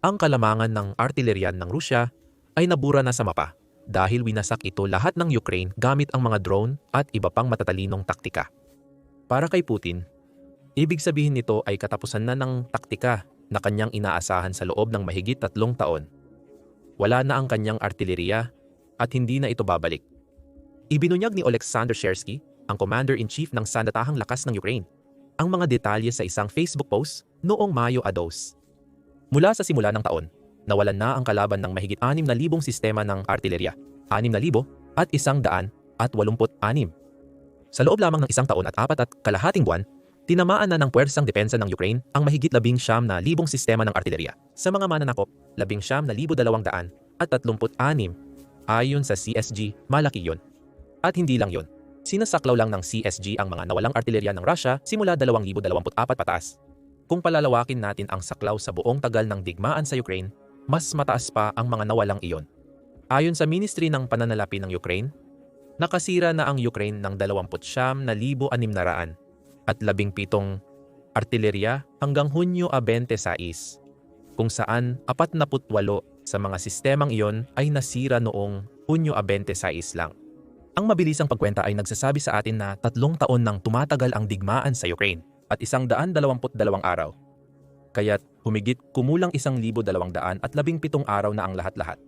ang kalamangan ng artilleryan ng Rusya ay nabura na sa mapa dahil winasak ito lahat ng Ukraine gamit ang mga drone at iba pang matatalinong taktika. Para kay Putin, ibig sabihin nito ay katapusan na ng taktika na kanyang inaasahan sa loob ng mahigit 3 taon. Wala na ang kanyang artillerya at hindi na ito babalik. Ibinunyag ni Oleksandr Siersky, ang Commander-in-Chief ng Sandatahang Lakas ng Ukraine, ang mga detalye sa isang Facebook post noong Mayo 2. Mula sa simula ng taon, nawalan na ang kalaban ng mahigit 6,000 sistema ng artillerya, 6,000 at 186. Sa loob lamang ng 1 taon at 4.5 buwan, tinamaan na ng puwersang depensa ng Ukraine ang mahigit 19,000 sistema ng artillerya. Sa mga mananakop, 19,236. Ayon sa CSG, malaki yon. At hindi lang yon. Sinasaklaw lang ng CSG ang mga nawalang artillerya ng Russia simula 2024 pataas. Kung palalawakin natin ang saklaw sa buong tagal ng digmaan sa Ukraine, mas mataas pa ang mga nawalang iyon. Ayon sa Ministry ng Pananalapi ng Ukraine, nakasira na ang Ukraine ng 29,600 at 17 artillerya hanggang Hunyo 26, kung saan 48 sa mga sistemang iyon ay nasira noong Hunyo 26 lang. Ang mabilisang pagkwenta ay nagsasabi sa atin na 3 taon nang tumatagal ang digmaan sa Ukraine at 122 araw. Kaya't humigit kumulang 1,217 araw na ang lahat-lahat,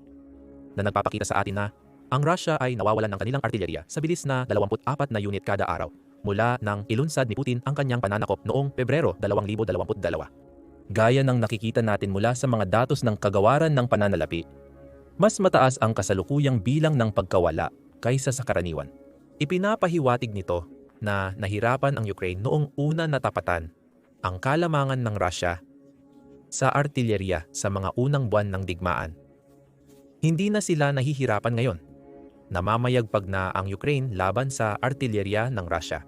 na nagpapakita sa atin na ang Russia ay nawawalan ng kanilang artillerya sa bilis na 24 na unit kada araw mula nang ilunsad ni Putin ang kanyang pananakop noong Pebrero 2022. Gaya ng nakikita natin mula sa mga datos ng kagawaran ng pananalapi, mas mataas ang kasalukuyang bilang ng pagkawala kaysa sa karaniwan. Ipinapahiwatig nito na nahirapan ang Ukraine noong una natapatan ang kalamangan ng Russia sa artillerya sa mga unang buwan ng digmaan. Hindi na sila nahihirapan ngayon. Namamayagpag na ang Ukraine laban sa artillerya ng Russia.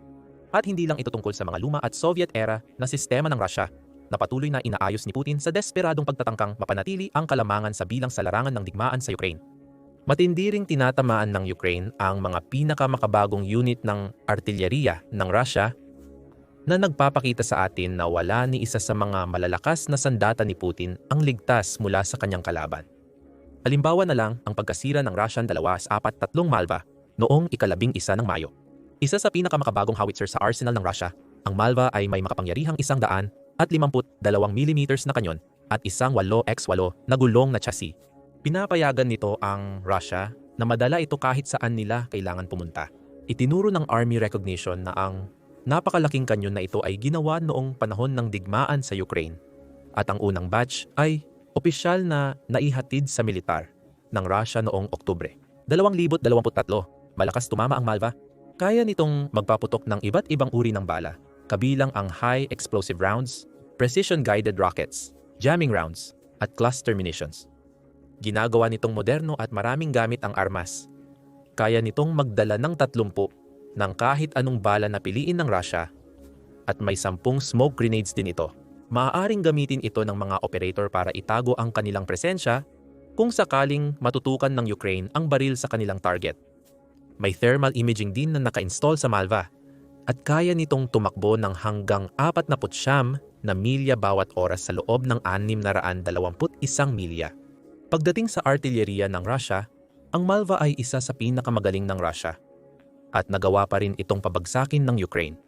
At hindi lang ito tungkol sa mga luma at Soviet-era na sistema ng Russia na patuloy na inaayos ni Putin sa desperadong pagtatangkang mapanatili ang kalamangan sa bilang sa larangan ng digmaan sa Ukraine. Matindi ring tinatamaan ng Ukraine ang mga pinakamakabagong unit ng artillerya ng Russia na nagpapakita sa atin na wala ni isa sa mga malalakas na sandata ni Putin ang ligtas mula sa kanyang kalaban. Halimbawa na lang ang pagkasira ng Russian 2-4-3 Malva noong 11 ng Mayo. Isa sa pinakamakabagong howitzer sa arsenal ng Russia, ang Malva ay may makapangyarihang 152 mm na kanyon at isang 8x8 na gulong na chassis. Pinapayagan nito ang Russia na madala ito kahit saan nila kailangan pumunta. Itinuro ng Army Recognition na ang napakalaking kanyon na ito ay ginawa noong panahon ng digmaan sa Ukraine at ang unang batch ay opisyal na naihatid sa militar ng Russia noong Oktubre 2023. Malakas tumama ang Malva. Kaya nitong magpaputok ng iba't ibang uri ng bala, kabilang ang high explosive rounds, precision-guided rockets, jamming rounds, at cluster munitions. Ginagawa nitong moderno at maraming gamit ang armas. Kaya nitong magdala ng 30 ng kahit anong bala na piliin ng Russia at may 10 smoke grenades din ito. Maaaring gamitin ito ng mga operator para itago ang kanilang presensya kung sakaling matutukan ng Ukraine ang baril sa kanilang target. May thermal imaging din na naka-install sa Malva at kaya nitong tumakbo ng hanggang 49 na milya bawat oras sa loob ng 621 milya. Pagdating sa artillerya ng Russia, ang Malva ay isa sa pinakamagaling ng Russia at nagawa pa rin itong pabagsakin ng Ukraine.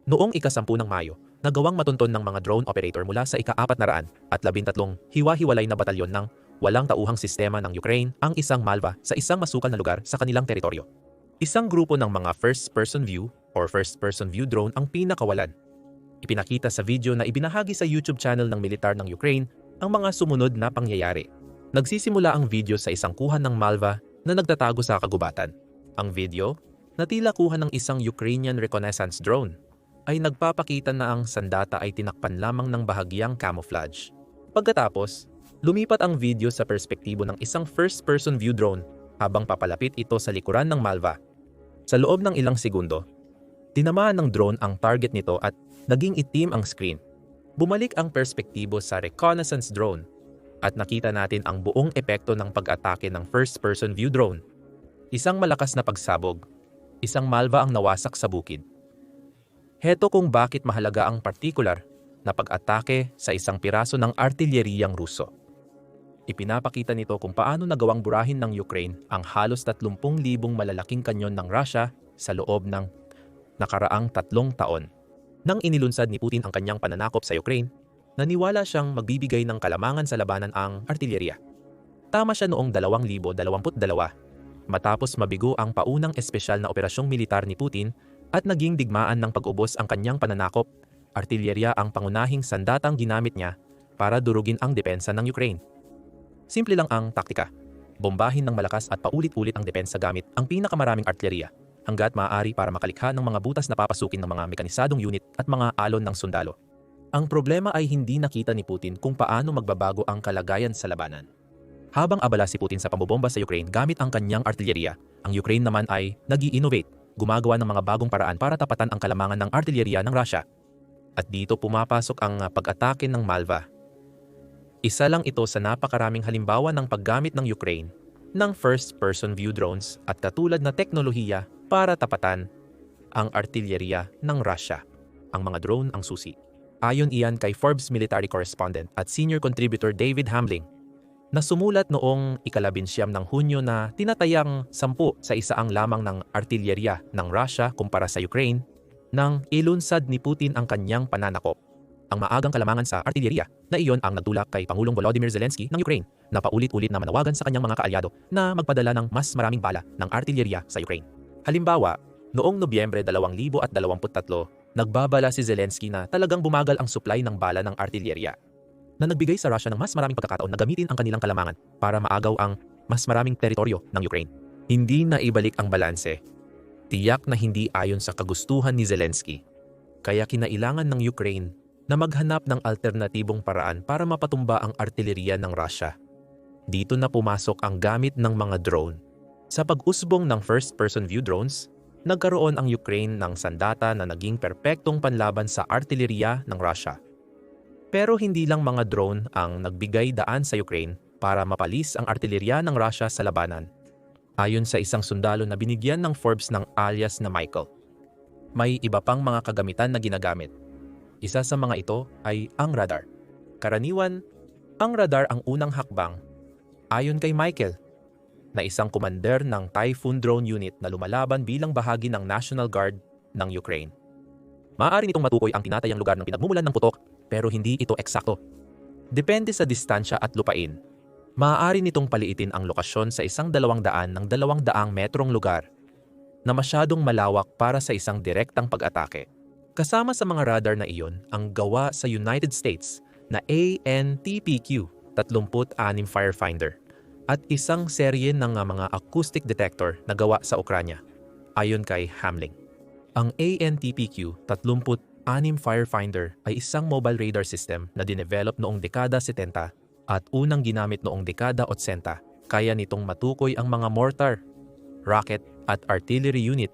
Noong ika-10 ng Mayo, nagawang matunton ng mga drone operator mula sa ika-413 hiwa-hiwalay na batalyon ng walang tauhang sistema ng Ukraine ang isang Malva sa isang masukal na lugar sa kanilang teritoryo. Isang grupo ng mga first-person view or first-person view drone ang pinakawalan. Ipinakita sa video na ibinahagi sa YouTube channel ng militar ng Ukraine ang mga sumunod na pangyayari. Nagsisimula ang video sa isang kuhan ng Malva na nagtatago sa kagubatan. Ang video, na tila kuhan ng isang Ukrainian reconnaissance drone, ay nagpapakita na ang sandata ay tinakpan lamang ng bahagyang camouflage. Pagkatapos, lumipat ang video sa perspektibo ng isang first-person view drone habang papalapit ito sa likuran ng Malva. Sa loob ng ilang segundo, tinamaan ng drone ang target nito at naging itim ang screen. Bumalik ang perspektibo sa reconnaissance drone at nakita natin ang buong epekto ng pag-atake ng first-person view drone. Isang malakas na pagsabog, isang Malva ang nawasak sa bukid. Heto kung bakit mahalaga ang partikular na pag-atake sa isang piraso ng artilyeryang Ruso. Ipinapakita nito kung paano nagawang burahin ng Ukraine ang halos 30,000 malalaking kanyon ng Russia sa loob ng nakaraang 3 taon. Nang inilunsad ni Putin ang kanyang pananakop sa Ukraine, naniwala siyang magbibigay ng kalamangan sa labanan ang artilyerya. Tama siya noong 2022 matapos mabigo ang paunang espesyal na operasyong militar ni Putin at naging digmaan ng pag-ubos ang kanyang pananakop. Artilyerya ang pangunahing sandatang ginamit niya para durugin ang depensa ng Ukraine. Simple lang ang taktika. Bombahin ng malakas at paulit-ulit ang depensa gamit ang pinakamaraming artilyerya hanggat maaari para makalikha ng mga butas na papasukin ng mga mekanisadong unit at mga alon ng sundalo. Ang problema ay hindi nakita ni Putin kung paano magbabago ang kalagayan sa labanan. Habang abala si Putin sa pambobomba sa Ukraine gamit ang kanyang artilyerya, ang Ukraine naman ay nag-i-innovate, gumagawa ng mga bagong paraan para tapatan ang kalamangan ng artilyerya ng Russia. At dito pumapasok ang pag-atake ng Malva. Isa lang ito sa napakaraming halimbawa ng paggamit ng Ukraine ng first-person view drones at katulad na teknolohiya para tapatan ang artilyerya ng Russia. Ang mga drone ang susi. Ayon iyan kay Forbes military correspondent at senior contributor David Hamling, na sumulat noong ika-19 ng Hunyo na tinatayang 10 sa isaang lamang ng artilyerya ng Russia kumpara sa Ukraine nang ilunsad ni Putin ang kanyang pananakop. Ang maagang kalamangan sa artilyerya na iyon ang nagtulak kay Pangulong Volodymyr Zelensky ng Ukraine na paulit-ulit na manawagan sa kanyang mga kaalyado na magpadala ng mas maraming bala ng artilyerya sa Ukraine. Halimbawa, noong Nobyembre 2023, nagbabala si Zelensky na talagang bumagal ang supply ng bala ng artilyerya, na nagbigay sa Russia ng mas maraming pagkakataon na gamitin ang kanilang kalamangan para maagaw ang mas maraming teritoryo ng Ukraine. Hindi na ibalik ang balanse. Tiyak na hindi ayon sa kagustuhan ni Zelensky. Kaya kinailangan ng Ukraine na maghanap ng alternatibong paraan para mapatumba ang artilerya ng Russia. Dito na pumasok ang gamit ng mga drone. Sa pag-usbong ng first-person view drones, nagkaroon ang Ukraine ng sandata na naging perpektong panlaban sa artilerya ng Russia. Pero hindi lang mga drone ang nagbigay daan sa Ukraine para mapalis ang artilerya ng Russia sa labanan. Ayon sa isang sundalo na binigyan ng Forbes ng alias na Michael, may iba pang mga kagamitan na ginagamit. Isa sa mga ito ay ang radar. Karaniwan, ang radar ang unang hakbang. Ayon kay Michael, na isang commander ng Typhoon drone unit na lumalaban bilang bahagi ng National Guard ng Ukraine. Maaari nitong matukoy ang tinatayang lugar ng pinagmumulan ng putok, pero hindi ito eksakto. Depende sa distansya at lupain. Maaari nitong paliitin ang lokasyon sa 100 ng 200 metrong lugar na masyadong malawak para sa isang direktang pag-atake. Kasama sa mga radar na iyon ang gawa sa United States na ANTPQ 36 Firefinder at isang serye ng mga acoustic detector na gawa sa Ukranya, ayon kay Hamling. Ang ANTPQ 36 Firefinder ay isang mobile radar system na dinevelop noong dekada 70 at unang ginamit noong dekada 80. Kaya nitong matukoy ang mga mortar, rocket at artillery unit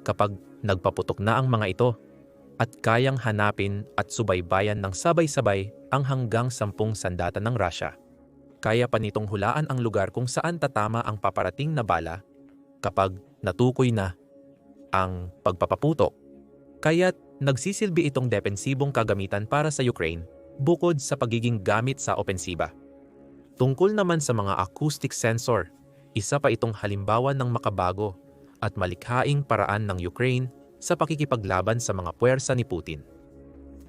kapag nagpaputok na ang mga ito, at kayang hanapin at subaybayan ng sabay-sabay ang hanggang 10 sandata ng Russia. Kaya pa nitong hulaan ang lugar kung saan tatama ang paparating na bala kapag natukoy na ang pagpapaputok. Kaya't nagsisilbi itong depensibong kagamitan para sa Ukraine bukod sa pagiging gamit sa opensiba. Tungkol naman sa mga acoustic sensor, isa pa itong halimbawa ng makabago at malikhaing paraan ng Ukraine sa pakikipaglaban sa mga puwersa ni Putin.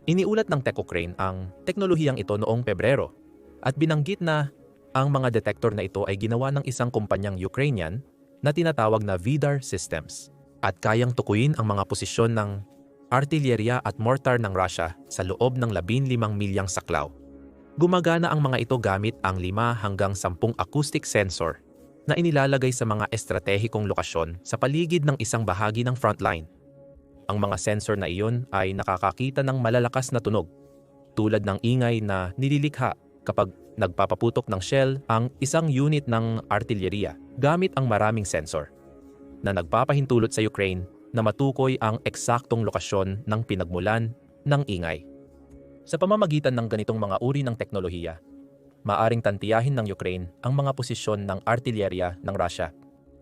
Iniulat ng TechUkraine ang teknolohiyang ito noong Pebrero at binanggit na ang mga detector na ito ay ginawa ng isang kumpanyang Ukrainian na tinatawag na Vidar Systems at kayang tukuyin ang mga posisyon ng artilyerya at mortar ng Russia sa loob ng 15 milyang saklaw. Gumagana ang mga ito gamit ang 5 hanggang 10 acoustic sensor na inilalagay sa mga estratehikong lokasyon sa paligid ng isang bahagi ng frontline. Ang mga sensor na iyon ay nakakakita ng malalakas na tunog, tulad ng ingay na nililikha kapag nagpapaputok ng shell ang isang unit ng artilyerya gamit ang maraming sensor, na nagpapahintulot sa Ukraine na matukoy ang eksaktong lokasyon ng pinagmulan ng ingay. Sa pamamagitan ng ganitong mga uri ng teknolohiya, maaring tantiyahin ng Ukraine ang mga posisyon ng artilyerya ng Russia.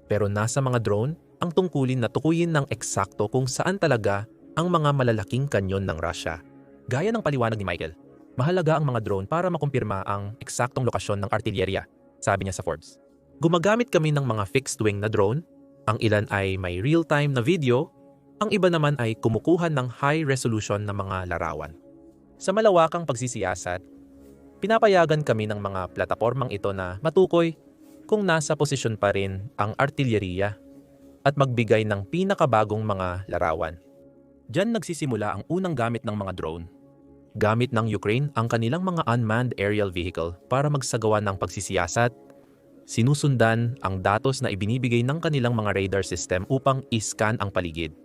Pero nasa mga drone ang tungkulin na tukuyin ng eksakto kung saan talaga ang mga malalaking kanyon ng Russia. Gaya ng paliwanag ni Michael, Mahalaga ang mga drone para makumpirma ang eksaktong lokasyon ng artilyerya, sabi niya sa Forbes. Gumagamit kami ng mga fixed-wing na drone. Ang ilan ay may real-time na video, ang iba naman ay kumukuha ng high-resolution na mga larawan. Sa malawakang pagsisiyasat, pinapayagan kami ng mga platapormang ito na matukoy kung nasa posisyon pa rin ang artilyeriya at magbigay ng pinakabagong mga larawan. Diyan nagsisimula ang unang gamit ng mga drone. Gamit ng Ukraine ang kanilang mga unmanned aerial vehicle para magsagawa ng pagsisiyasat. Sinusundan ang datos na ibinibigay ng kanilang mga radar system upang i-scan ang paligid.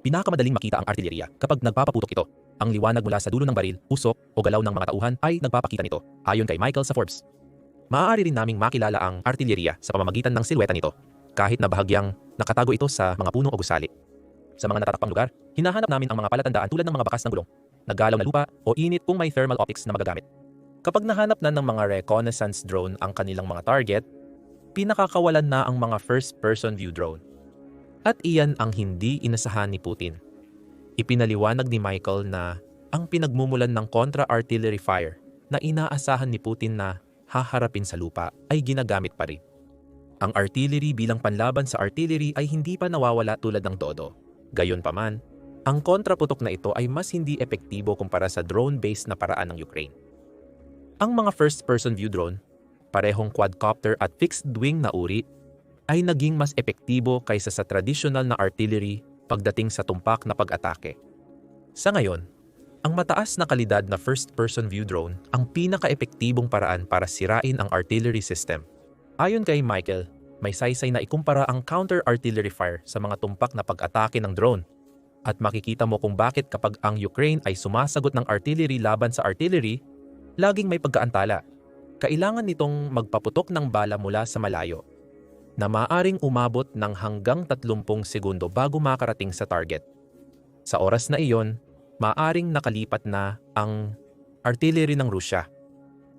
Pinakamadaling makita ang artilyerya kapag nagpapaputok ito. Ang liwanag mula sa dulo ng baril, usok o galaw ng mga tauhan ay nagpapakita nito, ayon kay Michael sa Forbes. Maaari rin naming makilala ang artilyerya sa pamamagitan ng silweta nito, kahit na bahagyang nakatago ito sa mga puno o gusali. Sa mga natatakpang lugar, hinahanap namin ang mga palatandaan tulad ng mga bakas ng gulong, naggalaw na lupa o init kung may thermal optics na magagamit. Kapag nahanap na ng mga reconnaissance drone ang kanilang mga target, pinakakawalan na ang mga first-person view drone. At iyan ang hindi inasahan ni Putin. Ipinaliwanag ni Michael na ang pinagmumulan ng contra-artillery fire na inaasahan ni Putin na haharapin sa lupa ay ginagamit pa rin. Ang artillery bilang panlaban sa artillery ay hindi pa nawawala tulad ng todo. Gayunpaman, ang kontraputok na ito ay mas hindi epektibo kumpara sa drone-based na paraan ng Ukraine. Ang mga first-person view drone, parehong quadcopter at fixed-wing na uri, ay naging mas epektibo kaysa sa traditional na artillery pagdating sa tumpak na pag-atake. Sa ngayon, ang mataas na kalidad na first-person view drone ang pinaka-epektibong paraan para sirain ang artillery system. Ayon kay Michael, may saysay na ikumpara ang counter-artillery fire sa mga tumpak na pag-atake ng drone. At makikita mo kung bakit kapag ang Ukraine ay sumasagot ng artillery laban sa artillery, laging may pagkaantala. Kailangan nitong magpaputok ng bala mula sa malayo, na maaaring umabot ng hanggang 30 segundo bago makarating sa target. Sa oras na iyon, maaaring nakalipat na ang artillery ng Rusya.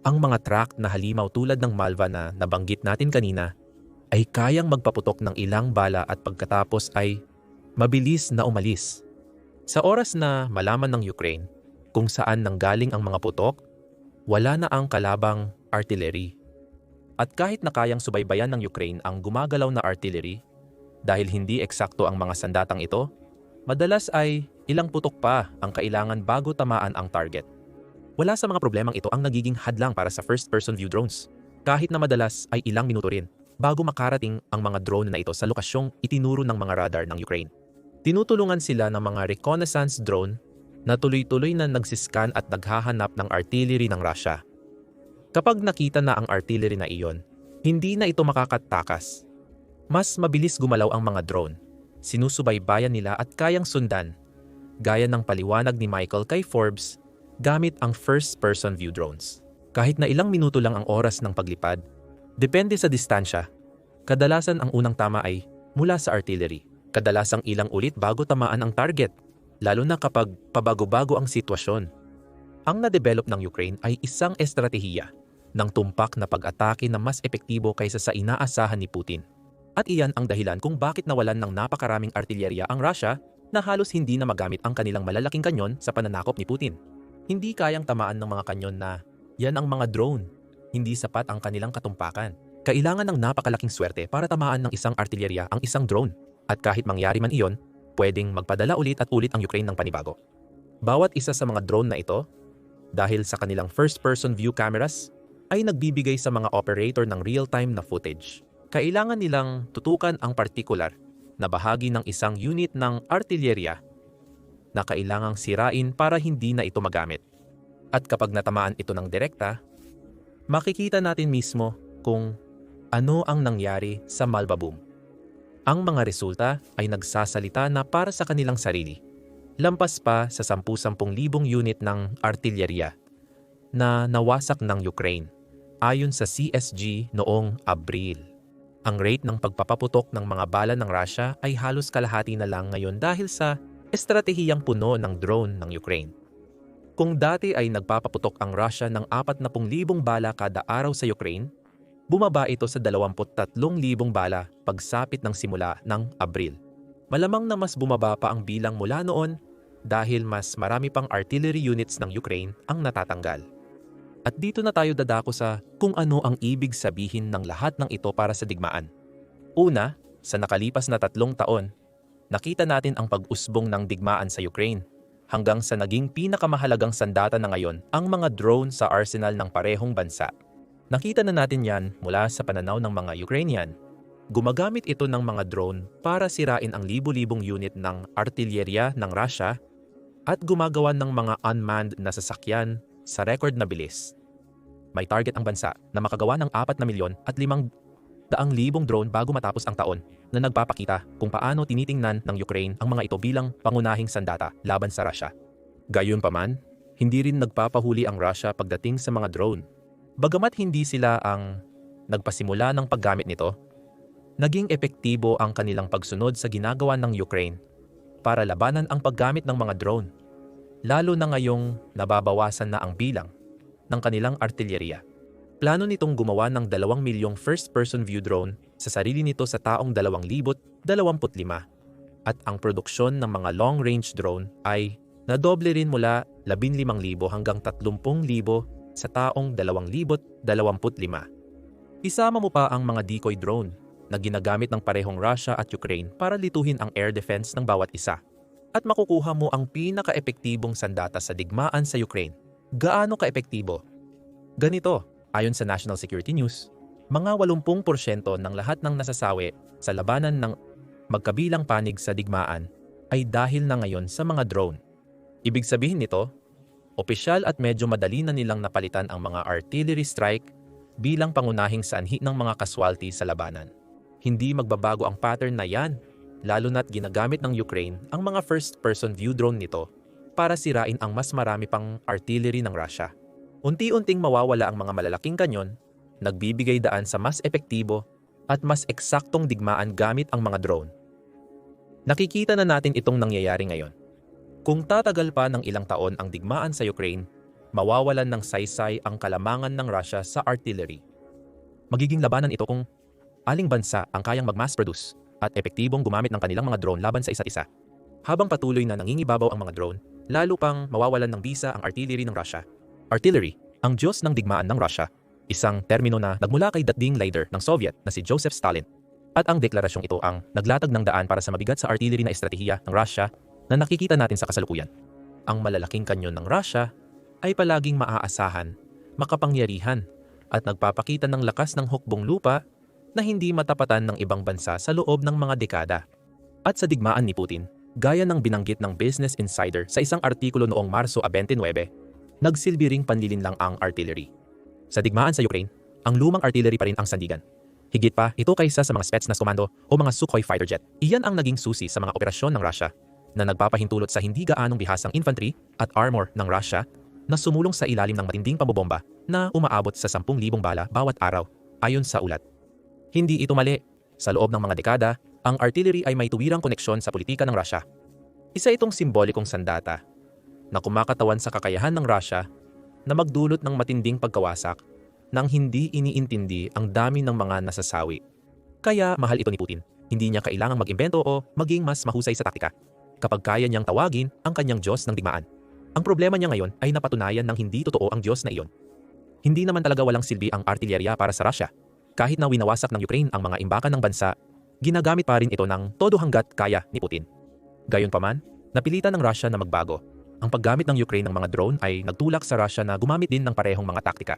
Ang mga track na halimaw tulad ng Malva na nabanggit natin kanina ay kayang magpaputok ng ilang bala at pagkatapos ay mabilis na umalis. Sa oras na malaman ng Ukraine kung saan nanggaling ang mga putok, wala na ang kalabang artillery. At kahit na kayang subaybayan ng Ukraine ang gumagalaw na artillery, dahil hindi eksakto ang mga sandatang ito, madalas ay ilang putok pa ang kailangan bago tamaan ang target. Wala sa mga problemang ito ang nagiging hadlang para sa first-person view drones, kahit na madalas ay ilang minuto rin bago makarating ang mga drone na ito sa lokasyong itinuro ng mga radar ng Ukraine. Tinutulungan sila ng mga reconnaissance drone na tuloy-tuloy na nagsiscan at naghahanap ng artillery ng Russia. Kapag nakita na ang artillery na iyon, hindi na ito makakatakas. Mas mabilis gumalaw ang mga drone. Sinusubaybayan nila at kayang sundan, gaya ng paliwanag ni Michael kay Forbes, gamit ang first-person view drones. Kahit na ilang minuto lang ang oras ng paglipad, depende sa distansya. Kadalasan ang unang tama ay mula sa artillery. Kadalasang ilang ulit bago tamaan ang target, lalo na kapag pabago-bago ang sitwasyon. Ang na-develop ng Ukraine ay isang estratehiya ng tumpak na pag-atake na mas epektibo kaysa sa inaasahan ni Putin. At iyan ang dahilan kung bakit nawalan ng napakaraming artilyerya ang Russia na halos hindi na magamit ang kanilang malalaking kanyon sa pananakop ni Putin. Hindi kayang tamaan ng mga kanyon na yan ang mga drone. Hindi sapat ang kanilang katumpakan. Kailangan ng napakalaking swerte para tamaan ng isang artilyerya ang isang drone. At kahit mangyari man iyon, pwedeng magpadala ulit at ulit ang Ukraine ng panibago. Bawat isa sa mga drone na ito, dahil sa kanilang first-person view cameras, ay nagbibigay sa mga operator ng real-time na footage. Kailangan nilang tutukan ang partikular na bahagi ng isang unit ng artilyerya na kailangang sirain para hindi na ito magamit. At kapag natamaan ito ng direkta, makikita natin mismo kung ano ang nangyari sa Malva boom. Ang mga resulta ay nagsasalita na para sa kanilang sarili, lampas pa sa 10,000 unit ng artilyerya na nawasak ng Ukraine ayon sa CSG noong Abril. Ang rate ng pagpapaputok ng mga bala ng Russia ay halos kalahati na lang ngayon dahil sa estratehiyang puno ng drone ng Ukraine. Kung dati ay nagpapaputok ang Russia ng 40,000 bala kada araw sa Ukraine, bumaba ito sa 23,000 bala pagsapit ng simula ng Abril. Malamang na mas bumaba pa ang bilang mula noon dahil mas marami pang artillery units ng Ukraine ang natatanggal. At dito na tayo dadako sa kung ano ang ibig sabihin ng lahat ng ito para sa digmaan. Una, sa nakalipas na 3 taon, nakita natin ang pag-usbong ng digmaan sa Ukraine hanggang sa naging pinakamahalagang sandata na ngayon ang mga drone sa arsenal ng parehong bansa. Nakita na natin yan mula sa pananaw ng mga Ukrainian. Gumagamit ito ng mga drone para sirain ang libu-libong unit ng artilyerya ng Russia at gumagawa ng mga unmanned na sasakyan sa record na bilis. May target ang bansa na makagawa ng 4,500,000 drone bago matapos ang taon na nagpapakita kung paano tinitingnan ng Ukraine ang mga ito bilang pangunahing sandata laban sa Russia. Gayunpaman, hindi rin nagpapahuli ang Russia pagdating sa mga drone. Bagamat hindi sila ang nagpasimula ng paggamit nito, naging epektibo ang kanilang pagsunod sa ginagawa ng Ukraine para labanan ang paggamit ng mga drone, lalo na ngayong nababawasan na ang bilang ng kanilang artilyerya. Plano nitong gumawa ng 2 milyong first-person view drone sa sarili nito sa taong 2025 at ang produksyon ng mga long-range drone ay nadoble rin mula 15,000 hanggang 30,000 sa taong 2025. Isama mo pa ang mga decoy drone na ginagamit ng parehong Russia at Ukraine para lituhin ang air defense ng bawat isa. At makukuha mo ang pinaka-epektibong sandata sa digmaan sa Ukraine. Gaano ka-epektibo? Ganito, ayon sa National Security News, mga 80% ng lahat ng nasasawi sa labanan ng magkabilang panig sa digmaan ay dahil na ngayon sa mga drone. Ibig sabihin nito, opisyal at medyo madali na nilang napalitan ang mga artillery strike bilang pangunahing sanhi ng mga casualty sa labanan. Hindi magbabago ang pattern na yan, lalo na't ginagamit ng Ukraine ang mga first-person view drone nito para sirain ang mas marami pang artillery ng Russia. Unti-unting mawawala ang mga malalaking kanyon, nagbibigay daan sa mas epektibo at mas eksaktong digmaan gamit ang mga drone. Nakikita na natin itong nangyayari ngayon. Kung tatagal pa ng ilang taon ang digmaan sa Ukraine, mawawalan ng saysay ang kalamangan ng Russia sa artillery. Magiging labanan ito kung aling bansa ang kayang mag-mass produce at epektibong gumamit ng kanilang mga drone laban sa isa't isa. Habang patuloy na nangingibabaw ang mga drone, lalo pang mawawalan ng bisa ang artillery ng Russia. Artillery, ang Diyos ng digmaan ng Russia, isang termino na nagmula kay dating leader ng Soviet na si Joseph Stalin. At ang deklarasyong ito ang naglatag ng daan para sa mabigat sa artillery na estratehiya ng Russia na nakikita natin sa kasalukuyan. Ang malalaking kanyon ng Russia ay palaging maaasahan, makapangyarihan, at nagpapakita ng lakas ng hukbong lupa na hindi matapatan ng ibang bansa sa loob ng mga dekada. At sa digmaan ni Putin, gaya ng binanggit ng Business Insider sa isang artikulo noong Marso 29, nagsilbi ring panlilinlang ang artillery. Sa digmaan sa Ukraine, ang lumang artillery pa rin ang sandigan. Higit pa ito kaysa sa mga Spetsnaz Commando o mga Sukhoi fighter jet. Iyan ang naging susi sa mga operasyon ng Russia na nagpapahintulot sa hindi gaanong bihasang infantry at armor ng Russia na sumulong sa ilalim ng matinding pambobomba na umaabot sa 10,000 bala bawat araw, ayon sa ulat. Hindi ito mali. Sa loob ng mga dekada, ang artillery ay may tuwirang koneksyon sa politika ng Russia. Isa itong simbolikong sandata na kumakatawan sa kakayahan ng Russia na magdulot ng matinding pagkawasak nang hindi iniintindi ang dami ng mga nasasawi. Kaya mahal ito ni Putin. Hindi niya kailangang mag-imbento o maging mas mahusay sa taktika kapag kaya niyang tawagin ang kanyang Diyos ng digmaan. Ang problema niya ngayon ay napatunayan ng hindi totoo ang Diyos na iyon. Hindi naman talaga walang silbi ang artilyerya para sa Russia. Kahit na winawasak ng Ukraine ang mga imbakan ng bansa, ginagamit pa rin ito ng todo hanggat kaya ni Putin. Gayunpaman, napilitan ng Russia na magbago. Ang paggamit ng Ukraine ng mga drone ay nagtulak sa Russia na gumamit din ng parehong mga taktika.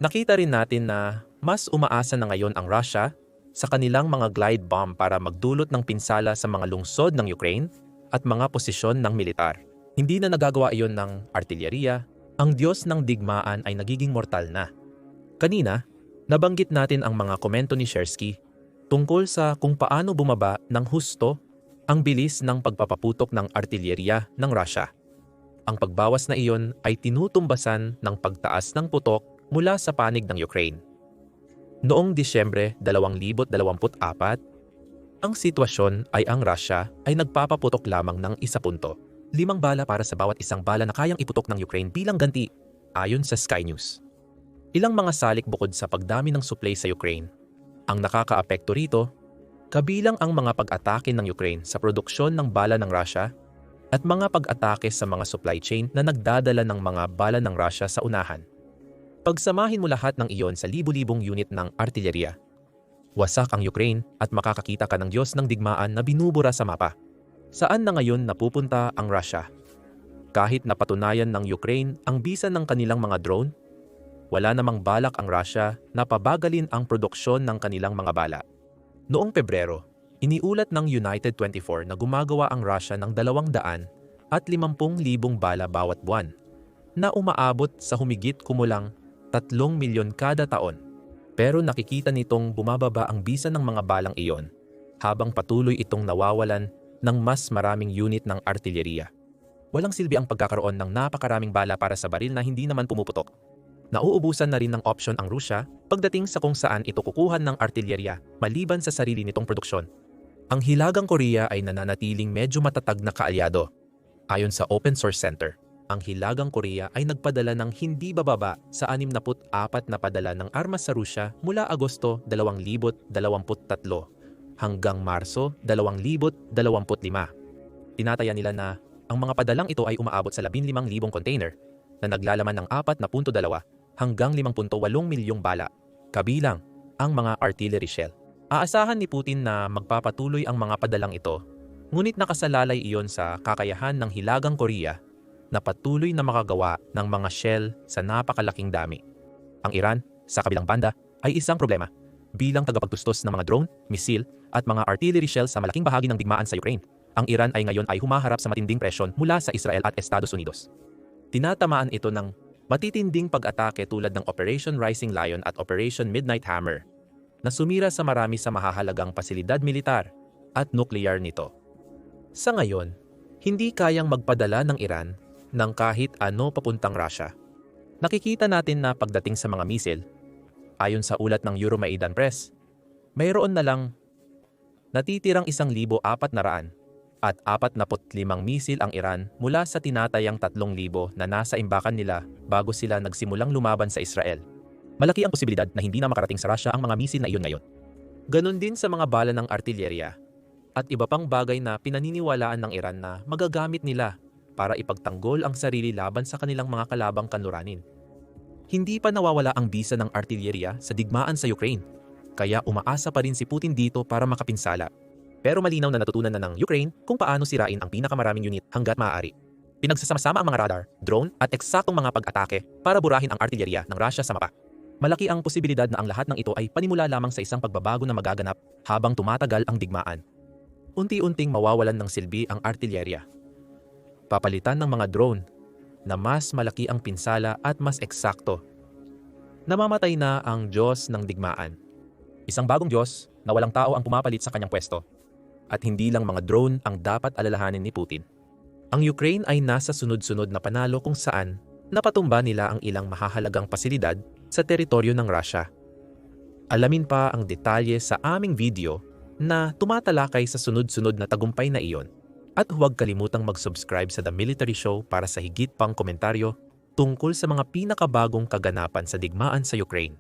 Nakita rin natin na mas umaasa na ngayon ang Russia sa kanilang mga glide bomb para magdulot ng pinsala sa mga lungsod ng Ukraine at mga posisyon ng militar. Hindi na nagagawa iyon ng artilyerya, ang Diyos ng digmaan ay nagiging mortal na. Kanina, nabanggit natin ang mga komento ni Shersky tungkol sa kung paano bumaba ng husto ang bilis ng pagpapaputok ng artilyerya ng Russia. Ang pagbawas na iyon ay tinutumbasan ng pagtaas ng putok mula sa panig ng Ukraine. Noong Disyembre 2024, ang sitwasyon ay ang Russia ay nagpapaputok lamang ng 1 punto. 5 bala para sa bawat isang bala na kayang iputok ng Ukraine bilang ganti, ayon sa Sky News. Ilang mga salik bukod sa pagdami ng supply sa Ukraine. Ang nakakaapekto rito, kabilang ang mga pag-atake ng Ukraine sa produksyon ng bala ng Russia at mga pag-atake sa mga supply chain na nagdadala ng mga bala ng Russia sa unahan. Pagsamahin mo lahat ng iyon sa libu-libong unit ng artilerya. Wasak ang Ukraine at makakakita ka ng Diyos ng digmaan na binubura sa mapa. Saan na ngayon napupunta ang Russia? Kahit napatunayan ng Ukraine ang bisa ng kanilang mga drone, wala namang balak ang Russia na pabagalin ang produksyon ng kanilang mga bala. Noong Pebrero, iniulat ng United 24 na gumagawa ang Russia ng 250,000 bala bawat buwan, na umaabot sa humigit kumulang 3 milyon kada taon. Pero nakikita nitong bumababa ang bisa ng mga balang iyon habang patuloy itong nawawalan ng mas maraming unit ng artilerya. Walang silbi ang pagkakaroon ng napakaraming bala para sa baril na hindi naman pumuputok. Nauubusan na rin ng opsyon ang Russia pagdating sa kung saan ito kukuhan ng artilerya maliban sa sarili nitong produksyon. Ang Hilagang Korea ay nananatiling medyo matatag na kaalyado. Ayon sa Open Source Center, ang Hilagang Korea ay nagpadala ng hindi bababa sa 64 na padala ng armas sa Rusya mula Agosto 2023 hanggang Marso 2025. Tinataya nila na ang mga padalang ito ay umaabot sa 15,000 container na naglalaman ng 4.2 hanggang 5.8 milyong bala, kabilang ang mga artillery shell. Aasahan ni Putin na magpapatuloy ang mga padalang ito, ngunit nakasalalay iyon sa kakayahan ng Hilagang Korea na patuloy na makagawa ng mga shell sa napakalaking dami. Ang Iran, sa kabilang banda, ay isang problema bilang tagapagtustos ng mga drone, misil at mga artillery shell sa malaking bahagi ng digmaan sa Ukraine. Ang Iran ay ngayon ay humaharap sa matinding presyon mula sa Israel at Estados Unidos. Tinatamaan ito ng matitinding pag-atake tulad ng Operation Rising Lion at Operation Midnight Hammer na sumira sa marami sa mahahalagang pasilidad militar at nuklear nito. Sa ngayon, hindi kayang magpadala ng Iran ng kahit ano papuntang Russia. Nakikita natin na pagdating sa mga misil, ayon sa ulat ng Euromaidan Press, mayroon na lang natitirang 1,400 at 45 misil ang Iran mula sa tinatayang 3,000 na nasa imbakan nila bago sila nagsimulang lumaban sa Israel. Malaki ang posibilidad na hindi na makarating sa Russia ang mga misil na iyon ngayon. Ganon din sa mga bala ng artilerya at iba pang bagay na pinaniniwalaan ng Iran na magagamit nila para ipagtanggol ang sarili laban sa kanilang mga kalabang kanluranin. Hindi pa nawawala ang bisa ng artilerya sa digmaan sa Ukraine, kaya umaasa pa rin si Putin dito para makapinsala. Pero malinaw na natutunan na ng Ukraine kung paano sirain ang pinakamaraming unit hanggat maaari. Pinagsasama-sama ang mga radar, drone at eksaktong mga pag-atake para burahin ang artilerya ng Russia sa mapa. Malaki ang posibilidad na ang lahat ng ito ay panimula lamang sa isang pagbabago na magaganap habang tumatagal ang digmaan. Unti-unting mawawalan ng silbi ang artilerya. Papalitan ng mga drone na mas malaki ang pinsala at mas eksakto. Namamatay na ang Diyos ng digmaan. Isang bagong Diyos na walang tao ang pumapalit sa kanyang pwesto. At hindi lang mga drone ang dapat alalahanin ni Putin. Ang Ukraine ay nasa sunod-sunod na panalo kung saan napatumba nila ang ilang mahahalagang pasilidad sa teritoryo ng Russia. Alamin pa ang detalye sa aming video na tumatalakay sa sunod-sunod na tagumpay na iyon. At huwag kalimutang mag-subscribe sa The Military Show para sa higit pang komentaryo tungkol sa mga pinakabagong kaganapan sa digmaan sa Ukraine.